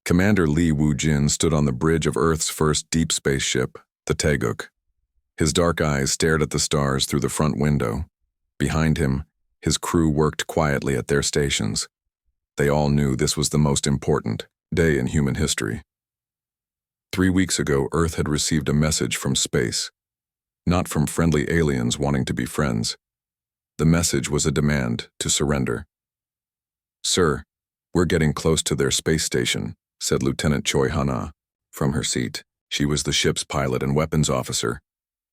Commander Li Wu-jin stood on the bridge of Earth's first deep space ship, the Taeguk. His dark eyes stared at the stars through the front window. Behind him, his crew worked quietly at their stations. They all knew this was the most important day in human history. 3 weeks ago, Earth had received a message from space. Not from friendly aliens wanting to be friends. The message was a demand to surrender. "Sir, we're getting close to their space station," said Lieutenant Choi Hana from her seat. She was the ship's pilot and weapons officer.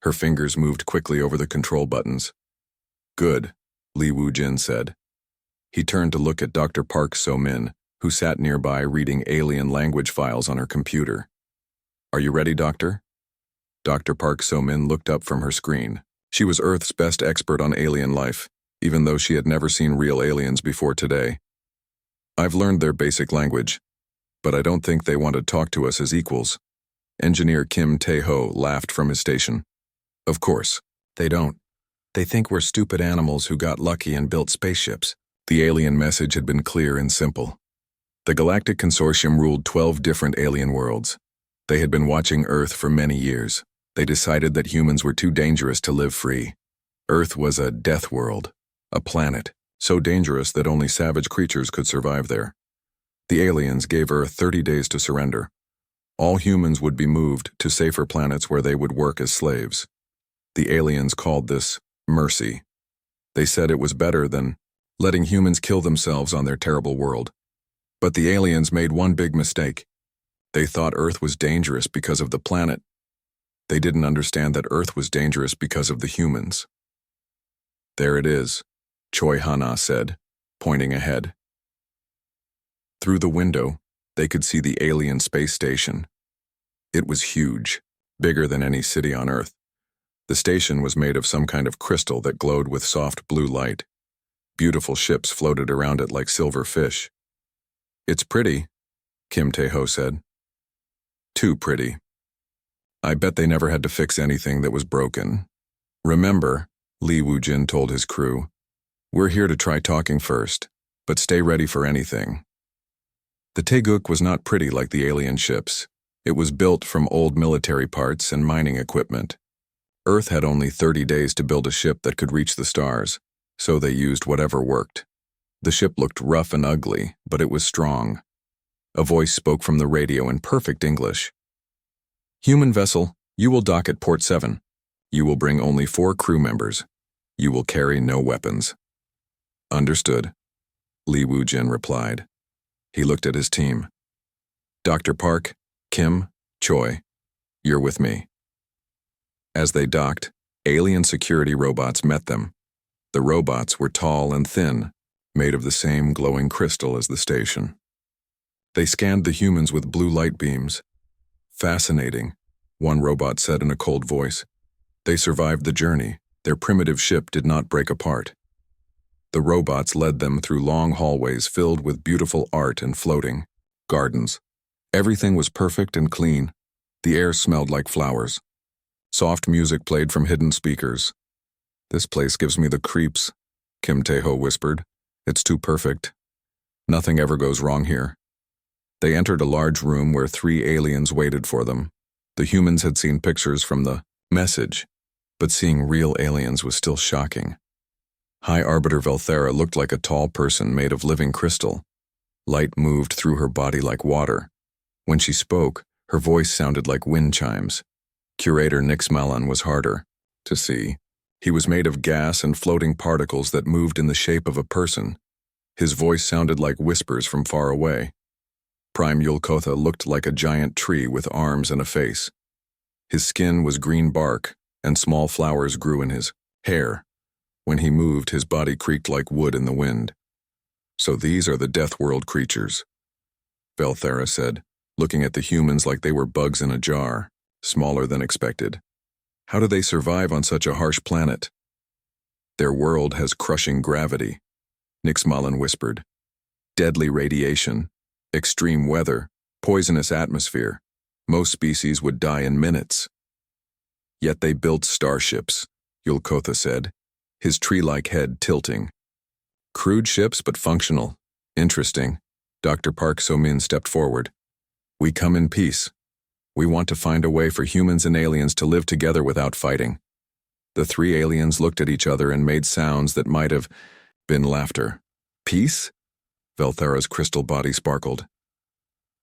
Her fingers moved quickly over the control buttons. "Good," Li Wu-jin said. He turned to look at Dr. Park So-min, who sat nearby reading alien language files on her computer. "Are you ready, Doctor?" Dr. Park So-min looked up from her screen. She was Earth's best expert on alien life, even though she had never seen real aliens before today. "I've learned their basic language, but I don't think they want to talk to us as equals." Engineer Kim Tae-ho laughed from his station. "Of course, they don't. They think we're stupid animals who got lucky and built spaceships." The alien message had been clear and simple. The Galactic Consortium ruled 12 different alien worlds. They had been watching Earth for many years. They decided that humans were too dangerous to live free. Earth was a death world, a planet, so dangerous that only savage creatures could survive there. The aliens gave Earth 30 days to surrender. All humans would be moved to safer planets where they would work as slaves. The aliens called this mercy. They said it was better than letting humans kill themselves on their terrible world. But the aliens made one big mistake. They thought Earth was dangerous because of the planet. They didn't understand that Earth was dangerous because of the humans. "There it is," Choi Hana said, pointing ahead. Through the window, they could see the alien space station. It was huge, bigger than any city on Earth. The station was made of some kind of crystal that glowed with soft blue light. Beautiful ships floated around it like silver fish. "It's pretty," Kim Tae-ho said. "Too pretty. I bet they never had to fix anything that was broken." "Remember," Li Wu-jin told his crew, "we're here to try talking first, but stay ready for anything." The Taeguk was not pretty like the alien ships. It was built from old military parts and mining equipment. Earth had only 30 days to build a ship that could reach the stars, so they used whatever worked. The ship looked rough and ugly, but it was strong. A voice spoke from the radio in perfect English. "Human vessel, you will dock at Port 7. You will bring only 4 crew members. You will carry no weapons." "Understood," Li Wu-jin replied. He looked at his team. "Dr. Park, Kim, Choi, you're with me." As they docked, alien security robots met them. The robots were tall and thin, made of the same glowing crystal as the station. They scanned the humans with blue light beams. "Fascinating," one robot said in a cold voice. "They survived the journey. Their primitive ship did not break apart." The robots led them through long hallways filled with beautiful art and floating gardens. Everything was perfect and clean. The air smelled like flowers. Soft music played from hidden speakers. "This place gives me the creeps," Kim Tae-ho whispered. "It's too perfect. Nothing ever goes wrong here." They entered a large room where 3 aliens waited for them. The humans had seen pictures from the message, but seeing real aliens was still shocking. High Arbiter Velthera looked like a tall person made of living crystal. Light moved through her body like water. When she spoke, her voice sounded like wind chimes. Curator Nix Malan was harder to see. He was made of gas and floating particles that moved in the shape of a person. His voice sounded like whispers from far away. Prime Yulkotha looked like a giant tree with arms and a face. His skin was green bark, and small flowers grew in his hair. When he moved, his body creaked like wood in the wind. "So these are the Death World creatures," Velthera said, looking at the humans like they were bugs in a jar, smaller than expected. "How do they survive on such a harsh planet?" "Their world has crushing gravity," Nix Malan whispered. "Deadly radiation, extreme weather, poisonous atmosphere. Most species would die in minutes." "Yet they built starships," Yulkotha said, his tree-like head tilting. "Crude ships but functional. Interesting." Dr. Park So-min stepped forward. We come in peace. We want to find a way for humans and aliens to live together without fighting." The three aliens looked at each other and made sounds that might have been laughter. "Peace?" Velthara's crystal body sparkled.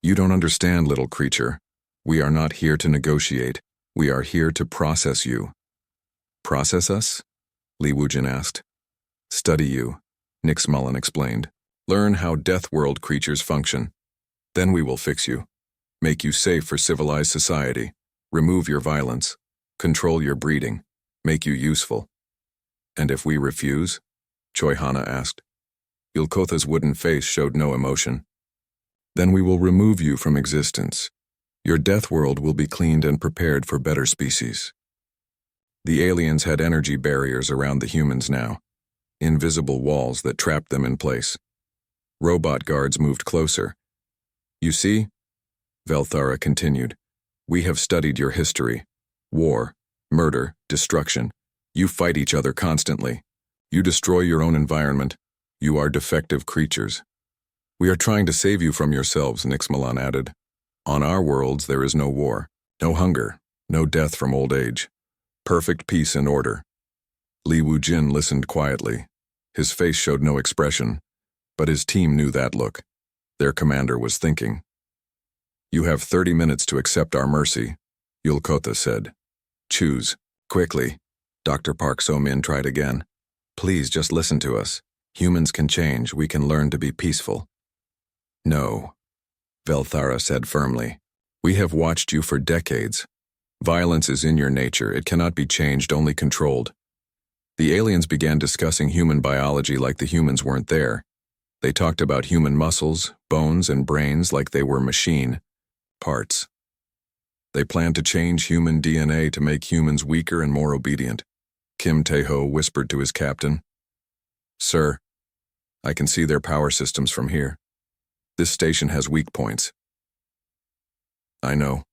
"You don't understand, little creature. We are not here to negotiate. We are here to process you." "Process us?" Li Wujin asked. "Study you," Nix Mullen explained. "Learn how Deathworld creatures function. Then we will fix you. Make you safe for civilized society. Remove your violence. Control your breeding. Make you useful." "And if we refuse?" Choi Hana asked. Yulkotha's wooden face showed no emotion. "Then we will remove you from existence. Your Deathworld will be cleaned and prepared for better species." The aliens had energy barriers around the humans now, invisible walls that trapped them in place. Robot guards moved closer. "You see," Velthara continued, "we have studied your history. War, murder, destruction. You fight each other constantly. You destroy your own environment. You are defective creatures. We are trying to save you from yourselves," Nix Milan added. "On our worlds there is no war, no hunger, no death from old age. Perfect peace and order." Li Wujin listened quietly. His face showed no expression, but his team knew that look. Their commander was thinking. "You have 30 minutes to accept our mercy," Yulkotha said. "Choose, quickly." Dr. Park So-min tried again. "Please just listen to us. Humans can change. We can learn to be peaceful." "No," Velthara said firmly. "We have watched you for decades. Violence is in your nature. It cannot be changed, only controlled." The aliens began discussing human biology like the humans weren't there. They talked about human muscles, bones, and brains like they were machine parts. They planned to change human DNA to make humans weaker and more obedient. Kim Tae-ho whispered to his captain, "Sir, I can see their power systems from here. This station has weak points." "I know,"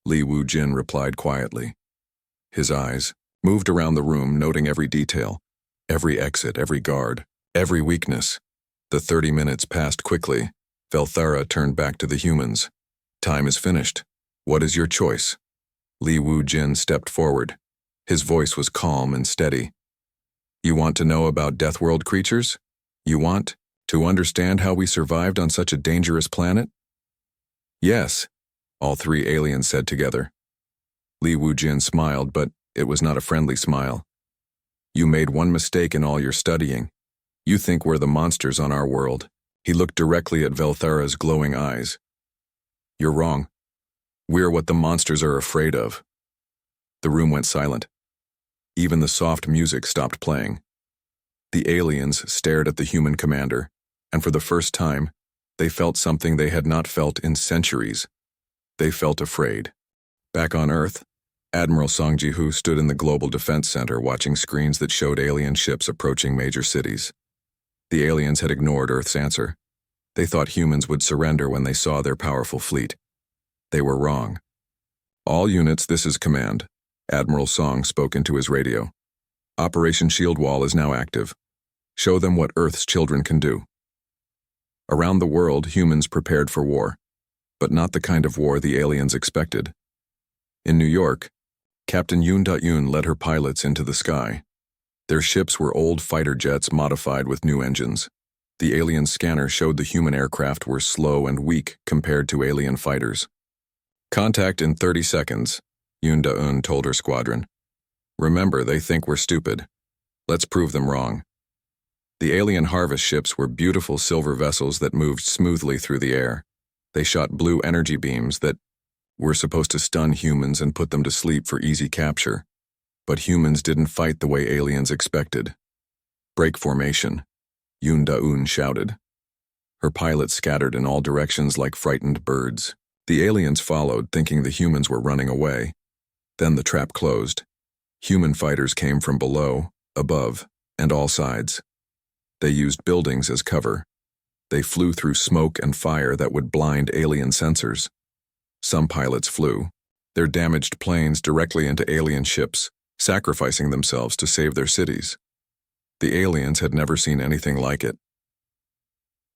Li Wujin replied quietly. His eyes moved around the room, noting every detail, every exit, every guard, every weakness. The 30 minutes passed quickly. Velthara turned back to the humans. "Time is finished. What is your choice?" Li Wujin stepped forward. His voice was calm and steady. "You want to know about Deathworld creatures? You want to understand how we survived on such a dangerous planet?" "Yes," all three aliens said together. Li Wujin smiled, but it was not a friendly smile. "You made one mistake in all your studying. You think we're the monsters on our world." He looked directly at Velthara's glowing eyes. "You're wrong. We're what the monsters are afraid of." The room went silent. Even the soft music stopped playing. The aliens stared at the human commander, and for the first time, they felt something they had not felt in centuries. They felt afraid. Back on Earth, Admiral Song Ji-hoo stood in the Global Defense Center watching screens that showed alien ships approaching major cities. The aliens had ignored Earth's answer. They thought humans would surrender when they saw their powerful fleet. They were wrong. "All units, this is command," Admiral Song spoke into his radio. "Operation Shield Wall is now active. Show them what Earth's children can do." Around the world, humans prepared for war, but not the kind of war the aliens expected. In New York, Captain Yoon Da-yoon led her pilots into the sky. Their ships were old fighter jets modified with new engines. The alien scanner showed the human aircraft were slow and weak compared to alien fighters. "Contact in 30 seconds, Yoon Da-eun told her squadron. "Remember, they think we're stupid. Let's prove them wrong." The alien harvest ships were beautiful silver vessels that moved smoothly through the air. They shot blue energy beams that were supposed to stun humans and put them to sleep for easy capture. But humans didn't fight the way aliens expected. "Break formation," Yoon Da-eun shouted. Her pilots scattered in all directions like frightened birds. The aliens followed, thinking the humans were running away. Then the trap closed. Human fighters came from below, above, and all sides. They used buildings as cover. They flew through smoke and fire that would blind alien sensors. Some pilots flew their damaged planes directly into alien ships, sacrificing themselves to save their cities. The aliens had never seen anything like it.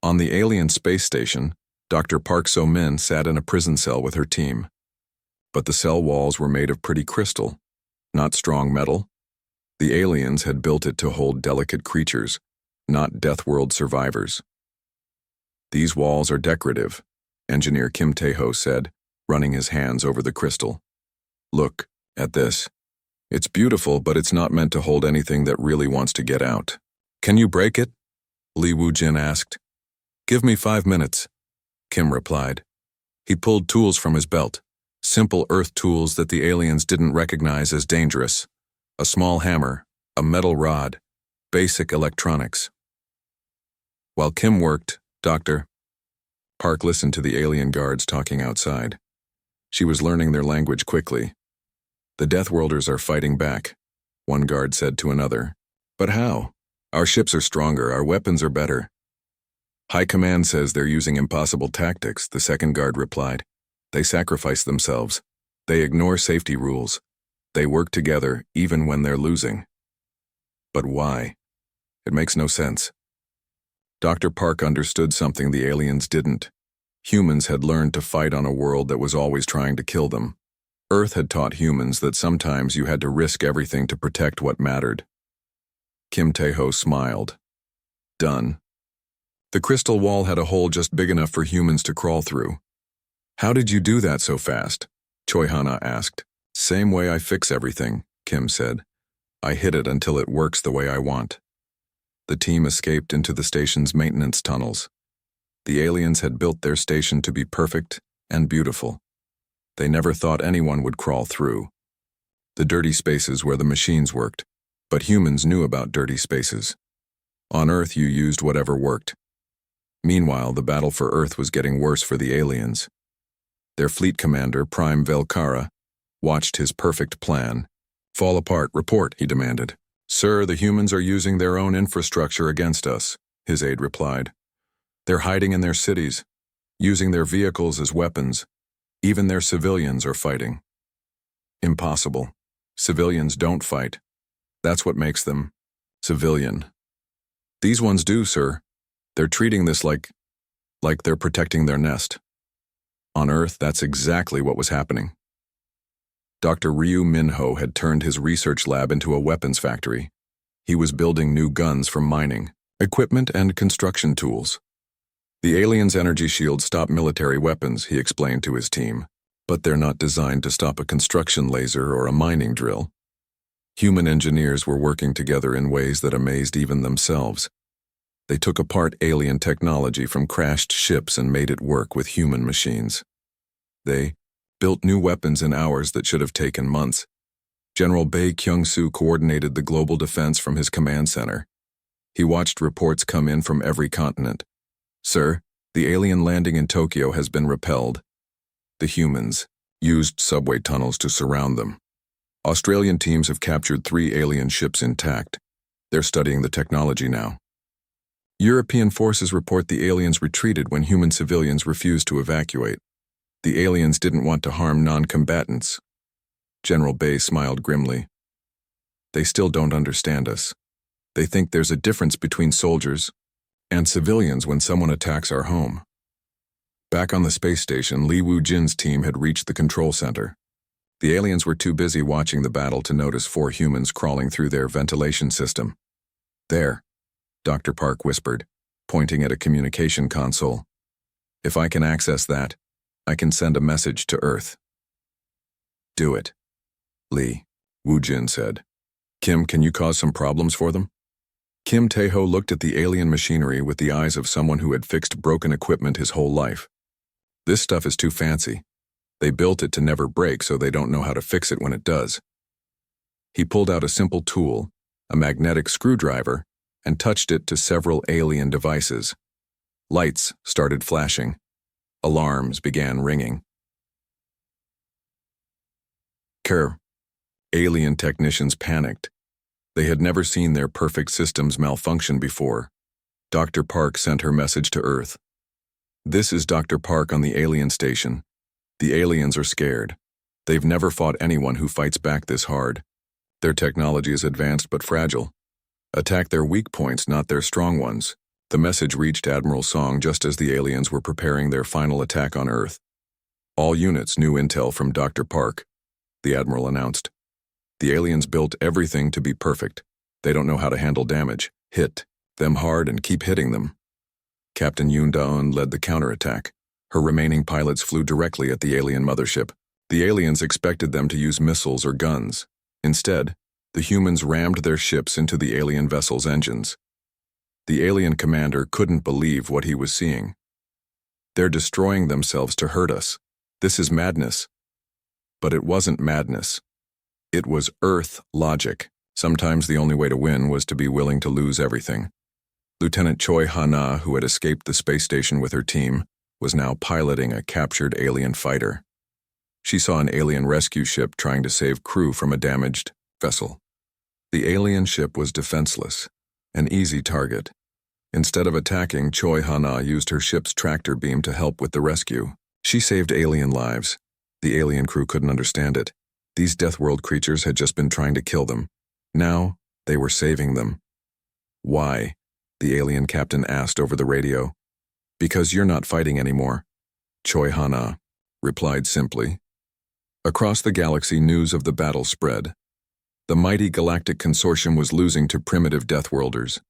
On the alien space station, Dr. Park So-min sat in a prison cell with her team. But the cell walls were made of pretty crystal, not strong metal. The aliens had built it to hold delicate creatures, not Deathworld survivors. "These walls are decorative," Engineer Kim Tae-ho said, running his hands over the crystal. "Look at this. It's beautiful, but it's not meant to hold anything that really wants to get out." "Can you break it?" Lee Woo-jin asked. "Give me 5 minutes," Kim replied. He pulled tools from his belt, simple earth tools that the aliens didn't recognize as dangerous. A small hammer, a metal rod, basic electronics. While Kim worked, Dr. Park listened to the alien guards talking outside. She was learning their language quickly. "The Deathworlders are fighting back," one guard said to another. "But how? Our ships are stronger, our weapons are better." "High Command says they're using impossible tactics," the second guard replied. "They sacrifice themselves. They ignore safety rules. They work together even when they're losing." "But why? It makes no sense." Dr. Park understood something the aliens didn't. Humans had learned to fight on a world that was always trying to kill them. Earth had taught humans that sometimes you had to risk everything to protect what mattered. Kim Tae-ho smiled. "Done." The crystal wall had a hole just big enough for humans to crawl through. "How did you do that so fast?" Choi Hana asked. "Same way I fix everything," Kim said. "I hit it until it works the way I want." The team escaped into the station's maintenance tunnels. The aliens had built their station to be perfect and beautiful. They never thought anyone would crawl through. The dirty spaces where the machines worked, but humans knew about dirty spaces. On Earth, you used whatever worked. Meanwhile, the battle for Earth was getting worse for the aliens. Their fleet commander, Prime Velkara, watched his perfect plan fall apart. "Report," he demanded. "Sir, the humans are using their own infrastructure against us," his aide replied. "They're hiding in their cities, using their vehicles as weapons. Even their civilians are fighting." "Impossible. Civilians don't fight. That's what makes them civilian." "These ones do, sir. They're treating this like they're protecting their nest." On Earth, that's exactly what was happening. Dr. Ryu Minho had turned his research lab into a weapons factory. He was building new guns from mining, equipment, and construction tools. "The aliens' energy shields stop military weapons," he explained to his team, "but they're not designed to stop a construction laser or a mining drill." Human engineers were working together in ways that amazed even themselves. They took apart alien technology from crashed ships and made it work with human machines. They built new weapons in hours that should have taken months. General Bae Kyung-soo coordinated the global defense from his command center. He watched reports come in from every continent. "Sir, the alien landing in Tokyo has been repelled." The humans used subway tunnels to surround them. Australian teams have captured 3 alien ships intact. They're studying the technology now. European forces report the aliens retreated when human civilians refused to evacuate. The aliens didn't want to harm non-combatants. General Bae smiled grimly. "They still don't understand us. They think there's a difference between soldiers and civilians when someone attacks our home." Back on the space station, Lee Woo-jin's team had reached the control center. The aliens were too busy watching the battle to notice 4 humans crawling through their ventilation system. "There," Dr. Park whispered, pointing at a communication console. "If I can access that, I can send a message to Earth." "Do it," Lee Woo-jin said. "Kim, can you cause some problems for them?" Kim Tae-ho looked at the alien machinery with the eyes of someone who had fixed broken equipment his whole life. "This stuff is too fancy. They built it to never break, so they don't know how to fix it when it does." He pulled out a simple tool, a magnetic screwdriver, and touched it to several alien devices. Lights started flashing. Alarms began ringing. Alien technicians panicked. They had never seen their perfect systems malfunction before. Dr. Park sent her message to Earth. "This is Dr. Park on the alien station. The aliens are scared. They've never fought anyone who fights back this hard. Their technology is advanced but fragile. Attack their weak points, not their strong ones. The message reached Admiral Song just as the aliens were preparing their final attack on Earth. All units, new intel from Dr. Park, the Admiral announced. The aliens built everything to be perfect. They don't know how to handle damage. Hit them hard and keep hitting them. Captain Yoon Da-eun led the counterattack. Her remaining pilots flew directly at the alien mothership. The aliens expected them to use missiles or guns. Instead, the humans rammed their ships into the alien vessel's engines. The alien commander couldn't believe what he was seeing. They're destroying themselves to hurt us. This is madness. But it wasn't madness. It was Earth logic. Sometimes the only way to win was to be willing to lose everything. Lieutenant Choi Ha-na, who had escaped the space station with her team, was now piloting a captured alien fighter. She saw an alien rescue ship trying to save crew from a damaged vessel. The alien ship was defenseless, an easy target. Instead of attacking, Choi Ha-na used her ship's tractor beam to help with the rescue. She saved alien lives. The alien crew couldn't understand it. These Deathworld creatures had just been trying to kill them. Now, they were saving them. Why? The alien captain asked over the radio. Because you're not fighting anymore, Choi Ha-na replied simply. Across the galaxy, news of the battle spread. The mighty Galactic consortium was losing to primitive Deathworlders.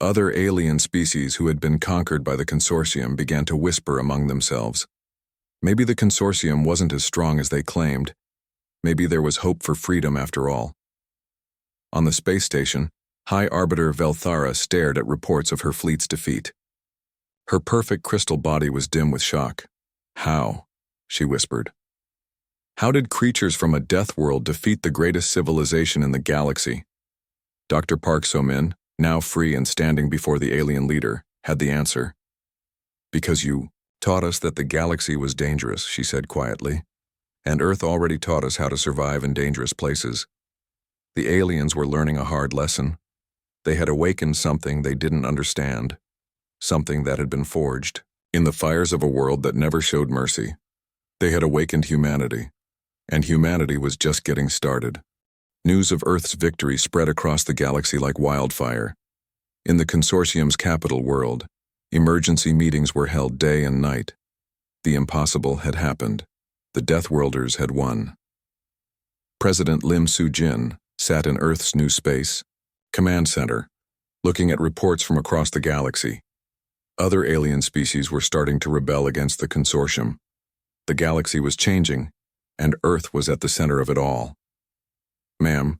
Other alien species who had been conquered by the consortium began to whisper among themselves. Maybe the consortium wasn't as strong as they claimed. Maybe there was hope for freedom after all. On the space station, High Arbiter Velthara stared at reports of her fleet's defeat. Her perfect crystal body was dim with shock. How? She whispered. How did creatures from a death world defeat the greatest civilization in the galaxy? Dr. Park So-min, now free and standing before the alien leader, had the answer. Because you taught us that the galaxy was dangerous, she said quietly, and Earth already taught us how to survive in dangerous places. The aliens were learning a hard lesson. They had awakened something they didn't understand, something that had been forged in the fires of a world that never showed mercy. They had awakened humanity, and humanity was just getting started. News of Earth's victory spread across the galaxy like wildfire. In the consortium's capital world, emergency meetings were held day and night. The impossible had happened. The Deathworlders had won. President Lim Soo-jin sat in Earth's new space command center, looking at reports from across the galaxy. Other alien species were starting to rebel against the consortium. The galaxy was changing, and Earth was at the center of it all. Ma'am,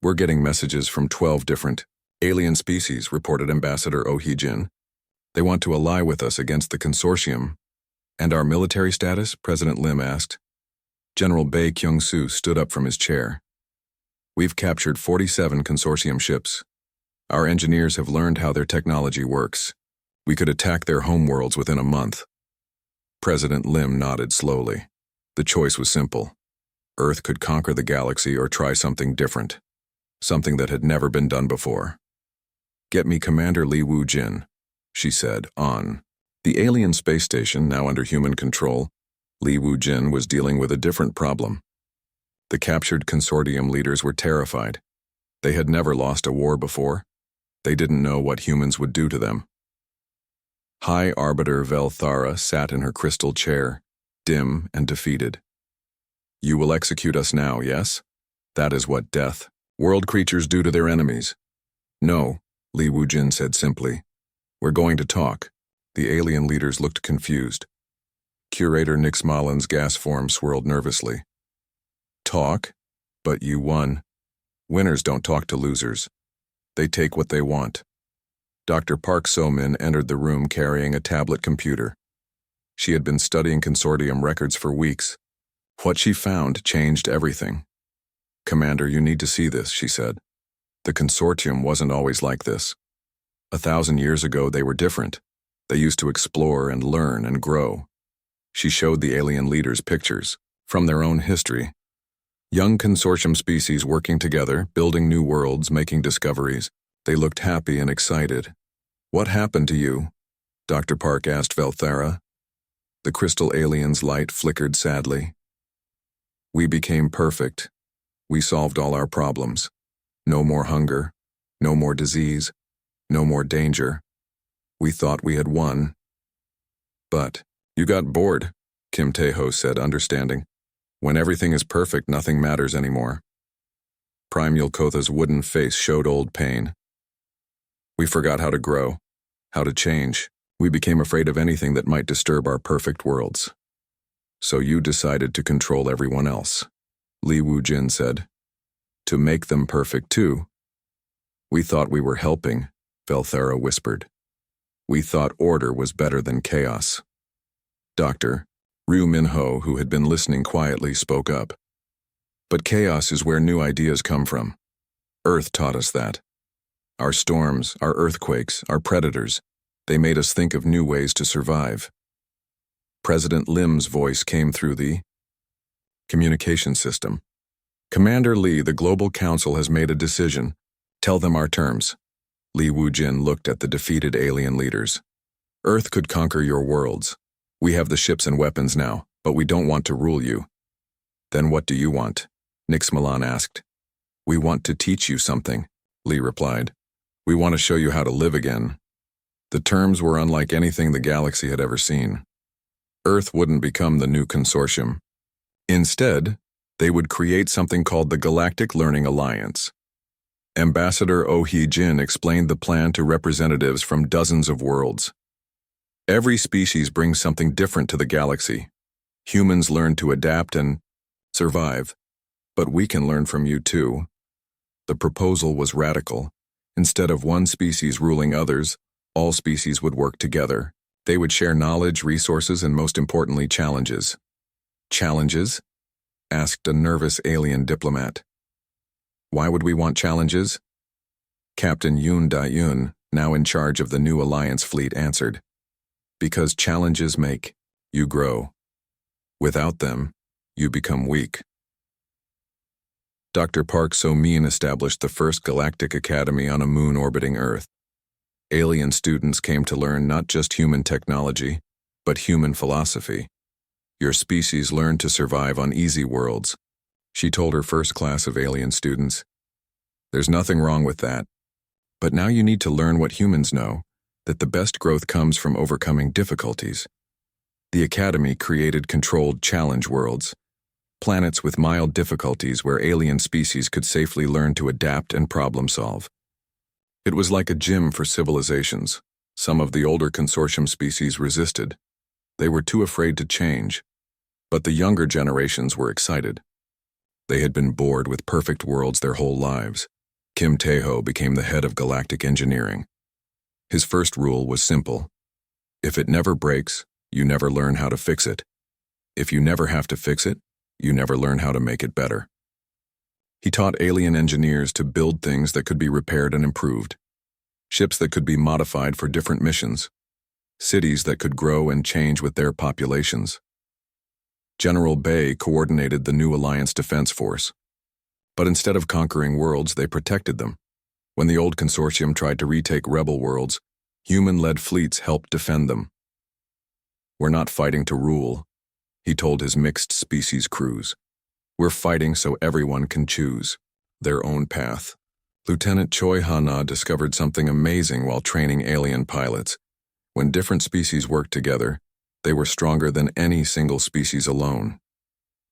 we're getting messages from 12 different alien species, reported Ambassador Oh Hee-jin. They want to ally with us against the consortium. And our military status? President Lim asked. General Bae Kyung-soo stood up from his chair. We've captured 47 consortium ships. Our engineers have learned how their technology works. We could attack their homeworlds within a month. President Lim nodded slowly. The choice was simple. Earth could conquer the galaxy or try something different. Something that had never been done before. Get me Commander Lee Woo-jin, she said, on. The alien space station, now under human control, Lee Woo-jin was dealing with a different problem. The captured consortium leaders were terrified. They had never lost a war before. They didn't know what humans would do to them. High Arbiter Velthara sat in her crystal chair, dim and defeated. You will execute us now, yes? That is what death, world creatures do to their enemies. No, Lee Woo-jin said simply. We're going to talk. The alien leaders looked confused. Curator Nix Malin's gas form swirled nervously. Talk? But you won. Winners don't talk to losers. They take what they want. Dr. Park So-min entered the room carrying a tablet computer. She had been studying consortium records for weeks. What she found changed everything. Commander, you need to see this, she said. The consortium wasn't always like this. 1,000 years ago, they were different. They used to explore and learn and grow. She showed the alien leaders pictures from their own history. Young consortium species working together, building new worlds, making discoveries. They looked happy and excited. What happened to you? Dr. Park asked Velthara. The crystal alien's light flickered sadly. We became perfect. We solved all our problems. No more hunger. No more disease. No more danger. We thought we had won. But you got bored, Kim Tae-ho said, understanding. When everything is perfect, nothing matters anymore. Prime Yulkotha's wooden face showed old pain. We forgot how to grow, how to change. We became afraid of anything that might disturb our perfect worlds. So you decided to control everyone else, Li Woo-jin said. To make them perfect too. We thought we were helping, Velthera whispered. We thought order was better than chaos. Dr. Ryu Min-ho, who had been listening quietly, spoke up. But chaos is where new ideas come from. Earth taught us that. Our storms, our earthquakes, our predators, they made us think of new ways to survive. President Lim's voice came through the communication system. Commander Lee, the Global Council has made a decision. Tell them our terms. Li Woo-jin looked at the defeated alien leaders. Earth could conquer your worlds. We have the ships and weapons now, but we don't want to rule you. Then what do you want? Nix Milan asked. We want to teach you something, Lee replied. We want to show you how to live again. The terms were unlike anything the galaxy had ever seen. Earth wouldn't become the new consortium. Instead, they would create something called the Galactic Learning Alliance. Ambassador Oh Hee-jin explained the plan to representatives from dozens of worlds. Every species brings something different to the galaxy. Humans learn to adapt and survive, but we can learn from you too. The proposal was radical. Instead of one species ruling others, all species would work together. They would share knowledge, resources, and most importantly, challenges. Challenges? Asked a nervous alien diplomat. Why would we want challenges? Captain Yoon Da-yoon, now in charge of the new Alliance fleet, answered. Because challenges make you grow. Without them, you become weak. Dr. Park So-min established the first Galactic Academy on a moon orbiting Earth. Alien students came to learn not just human technology, but human philosophy. Your species learned to survive on easy worlds, she told her first class of alien students. There's nothing wrong with that. But now you need to learn what humans know, that the best growth comes from overcoming difficulties. The Academy created controlled challenge worlds, planets with mild difficulties where alien species could safely learn to adapt and problem solve. It was like a gym for civilizations. Some of the older consortium species resisted. They were too afraid to change. But the younger generations were excited. They had been bored with perfect worlds their whole lives. Kim Tae-ho became the head of galactic engineering. His first rule was simple. If it never breaks, you never learn how to fix it. If you never have to fix it, you never learn how to make it better. He taught alien engineers to build things that could be repaired and improved. Ships that could be modified for different missions. Cities that could grow and change with their populations. General Bay coordinated the new Alliance Defense Force. But instead of conquering worlds, they protected them. When the old consortium tried to retake rebel worlds, human-led fleets helped defend them. We're not fighting to rule, he told his mixed species crews. We're fighting so everyone can choose their own path. Lieutenant Choi Ha-na discovered something amazing while training alien pilots. When different species worked together, they were stronger than any single species alone.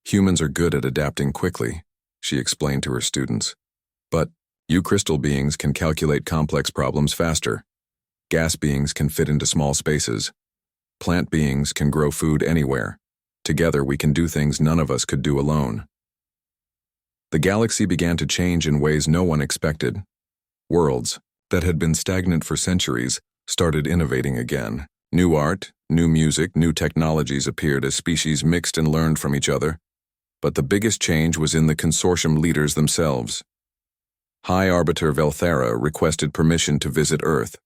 Humans are good at adapting quickly, she explained to her students. But you crystal beings can calculate complex problems faster. Gas beings can fit into small spaces. Plant beings can grow food anywhere. Together we can do things none of us could do alone. The galaxy began to change in ways no one expected. Worlds that had been stagnant for centuries started innovating again. New art, new music, new technologies appeared as species mixed and learned from each other. But the biggest change was in the consortium leaders themselves. High Arbiter Velthera requested permission to visit Earth.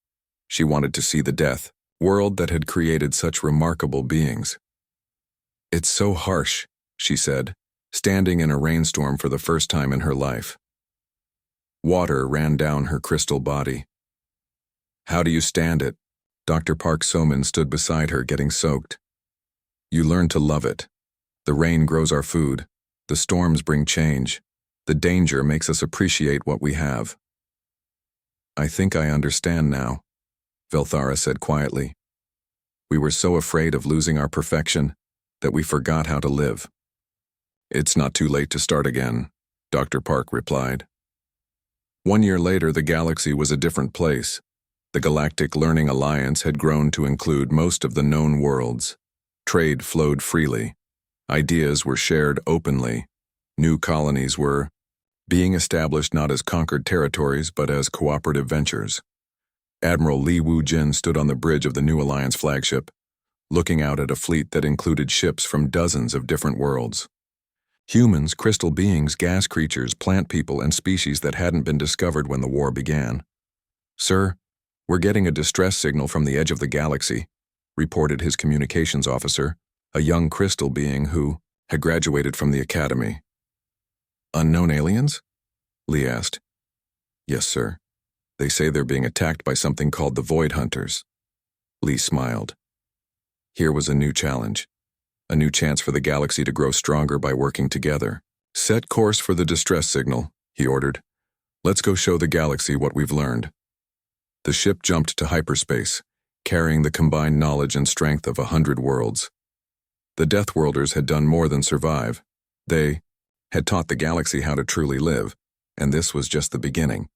She wanted to see the Death world that had created such remarkable beings. It's so harsh, she said, standing in a rainstorm for the first time in her life. Water ran down her crystal body. How do you stand it? Dr. Park So-min stood beside her, getting soaked. You learn to love it. The rain grows our food. The storms bring change. The danger makes us appreciate what we have. I think I understand now. Velthara said quietly. We were so afraid of losing our perfection that we forgot how to live. It's not too late to start again, Dr. Park replied. 1 year later, the galaxy was a different place. The Galactic Learning Alliance had grown to include most of the known worlds. Trade flowed freely. Ideas were shared openly. New colonies were being established not as conquered territories but as cooperative ventures. Admiral Li Wu-jin stood on the bridge of the new Alliance flagship, looking out at a fleet that included ships from dozens of different worlds. Humans, crystal beings, gas creatures, plant people, and species that hadn't been discovered when the war began. Sir, we're getting a distress signal from the edge of the galaxy, reported his communications officer, a young crystal being who had graduated from the academy. Unknown aliens? Lee asked. Yes, sir. They say they're being attacked by something called the Void Hunters. Lee smiled. Here was a new challenge. A new chance for the galaxy to grow stronger by working together. Set course for the distress signal, he ordered. Let's go show the galaxy what we've learned. The ship jumped to hyperspace, carrying the combined knowledge and strength of 100 worlds. The Deathworlders had done more than survive. They had taught the galaxy how to truly live, and this was just the beginning.